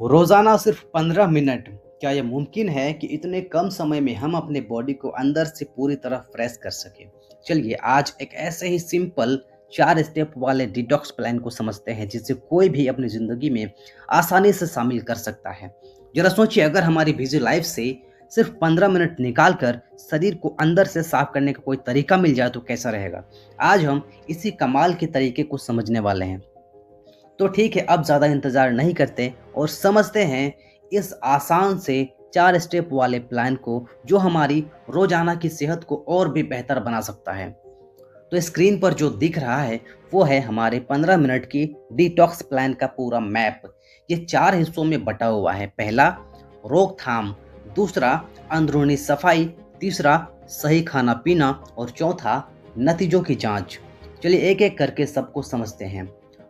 रोजाना सिर्फ 15 मिनट, क्या यह मुमकिन है कि इतने कम समय में हम अपने बॉडी को अंदर से पूरी तरह फ्रेश कर सकें? चलिए आज एक ऐसे ही सिंपल 4 स्टेप वाले डिटॉक्स प्लान को समझते हैं जिसे कोई भी अपनी ज़िंदगी में आसानी से शामिल कर सकता है। ज़रा सोचिए, अगर हमारी बिजी लाइफ से सिर्फ 15 मिनट निकाल कर शरीर को अंदर से साफ करने का कोई तरीका मिल जाए तो कैसा रहेगा? आज हम इसी कमाल के तरीके को समझने वाले हैं। तो ठीक है, अब ज़्यादा इंतज़ार नहीं करते और समझते हैं इस आसान से 4 स्टेप वाले प्लान को जो हमारी रोज़ाना की सेहत को और भी बेहतर बना सकता है। तो स्क्रीन पर जो दिख रहा है वो है हमारे 15 मिनट की डिटॉक्स प्लान का पूरा मैप। ये 4 हिस्सों में बटा हुआ है। पहला, रोकथाम। दूसरा, अंदरूनी सफाई। तीसरा, सही खाना पीना। और चौथा, नतीजों की जांच। चलिए एक एक करके सबको समझते हैं।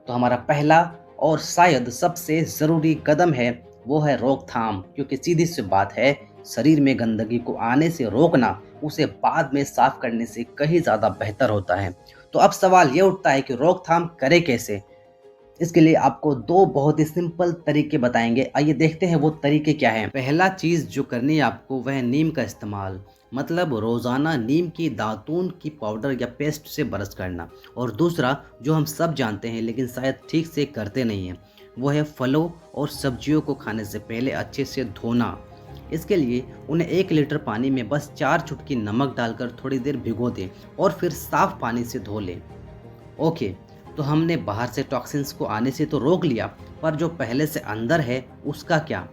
तो हमारा पहला और शायद सबसे ज़रूरी कदम है वो है रोकथाम, क्योंकि सीधी सी बात है, शरीर में गंदगी को आने से रोकना उसे बाद में साफ करने से कहीं ज़्यादा बेहतर होता है। तो अब सवाल ये उठता है कि रोकथाम करें कैसे? इसके लिए आपको 2 बहुत ही सिंपल तरीके बताएंगे। आइए देखते हैं वो तरीके क्या हैं। पहला चीज़ जो करनी है आपको वह है नीम का इस्तेमाल, मतलब रोज़ाना नीम की दातून की पाउडर या पेस्ट से ब्रश करना। और दूसरा जो हम सब जानते हैं लेकिन शायद ठीक से करते नहीं हैं, वो है फलों और सब्जियों को खाने से पहले अच्छे से धोना। इसके लिए उन्हें 1 लीटर पानी में बस 4 चुटकी नमक डालकर थोड़ी देर भिगो दें और फिर साफ पानी से धो लें। ओके, तो हमने बाहर से टॉक्सिन्स को आने से तो रोक लिया, पर जो पहले से अंदर है उसका क्या?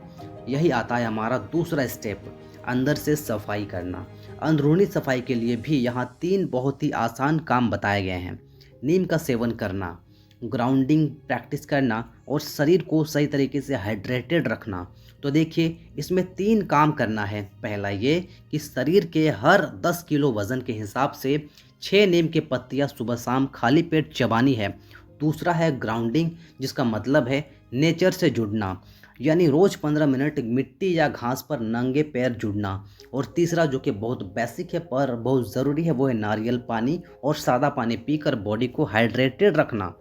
यही आता है हमारा दूसरा स्टेप, अंदर से सफाई करना। अंदरूनी सफाई के लिए भी यहाँ 3 बहुत ही आसान काम बताए गए हैं। नीम का सेवन करना, ग्राउंडिंग प्रैक्टिस करना और शरीर को सही तरीके से हाइड्रेटेड रखना। तो देखिए, इसमें 3 काम करना है। पहला ये कि शरीर के हर 10 किलो वज़न के हिसाब से 6 नीम के पत्तियां सुबह शाम खाली पेट चबानी है। दूसरा है ग्राउंडिंग, जिसका मतलब है नेचर से जुड़ना, यानी रोज़ 15 मिनट मिट्टी या घास पर नंगे पैर जुड़ना। और तीसरा जो कि बहुत बेसिक है पर बहुत ज़रूरी है, वो है नारियल पानी और सादा पानी पीकर बॉडी को हाइड्रेटेड रखना।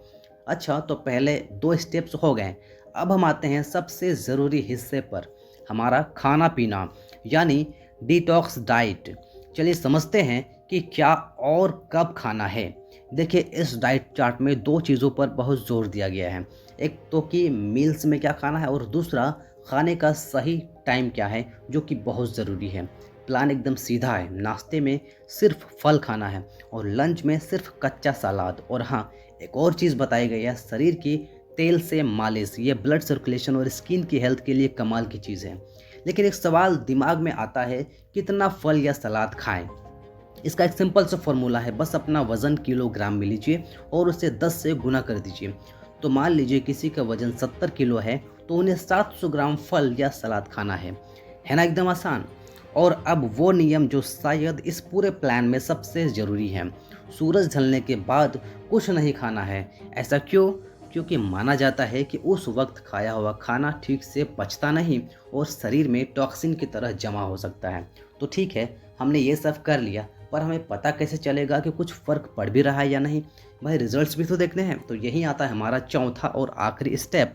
अच्छा, तो पहले 2 स्टेप्स हो गए। अब हम आते हैं सबसे ज़रूरी हिस्से पर, हमारा खाना पीना, यानी डिटॉक्स डाइट। चलिए समझते हैं कि क्या और कब खाना है। देखिए, इस डाइट चार्ट में 2 चीज़ों पर बहुत जोर दिया गया है। एक तो कि मील्स में क्या खाना है और दूसरा खाने का सही टाइम क्या है, जो कि बहुत ज़रूरी है। प्लान एकदम सीधा है। नाश्ते में सिर्फ फल खाना है और लंच में सिर्फ कच्चा सलाद। और हाँ, एक और चीज़ बताई गई है, शरीर की तेल से मालिश। ये ब्लड सर्कुलेशन और स्किन की हेल्थ के लिए कमाल की चीज़ है। लेकिन एक सवाल दिमाग में आता है, कितना फल या सलाद खाएं? इसका एक सिंपल सा फॉर्मूला है, बस अपना वज़न किलोग्राम में लीजिए और उसे 10 से गुना कर दीजिए। तो मान लीजिए किसी का वज़न 70 किलो है तो उन्हें 700 ग्राम फल या सलाद खाना है ना? एकदम आसान। और अब वो नियम जो शायद इस पूरे प्लान में सबसे ज़रूरी है, सूरज ढलने के बाद कुछ नहीं खाना है। ऐसा क्यों? क्योंकि माना जाता है कि उस वक्त खाया हुआ खाना ठीक से पचता नहीं और शरीर में टॉक्सिन की तरह जमा हो सकता है। तो ठीक है, हमने ये सब कर लिया, पर हमें पता कैसे चलेगा कि कुछ फ़र्क पड़ भी रहा है या नहीं? भाई रिजल्ट्स भी तो देखने हैं। तो यही आता है हमारा चौथा और आखिरी स्टेप,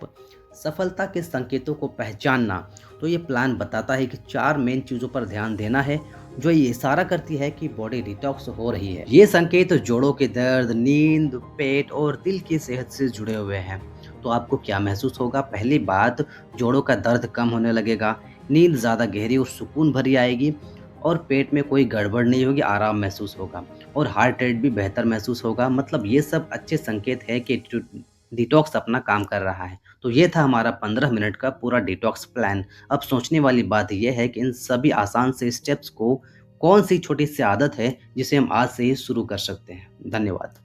सफलता के संकेतों को पहचानना। तो ये प्लान बताता है कि 4 मेन चीज़ों पर ध्यान देना है जो ये इशारा करती है कि बॉडी डिटॉक्स हो रही है। ये संकेत जोड़ों के दर्द, नींद, पेट और दिल की सेहत से जुड़े हुए हैं। तो आपको क्या महसूस होगा? पहली बात, जोड़ों का दर्द कम होने लगेगा, नींद ज़्यादा गहरी और सुकून भरी आएगी और पेट में कोई गड़बड़ नहीं होगी, आराम महसूस होगा और हार्ट रेट भी बेहतर महसूस होगा। मतलब ये सब अच्छे संकेत है कि डिटॉक्स अपना काम कर रहा है। तो ये था हमारा 15 मिनट का पूरा डिटॉक्स प्लान। अब सोचने वाली बात यह है कि इन सभी आसान से स्टेप्स को कौन सी छोटी सी आदत है जिसे हम आज से ही शुरू कर सकते हैं। धन्यवाद।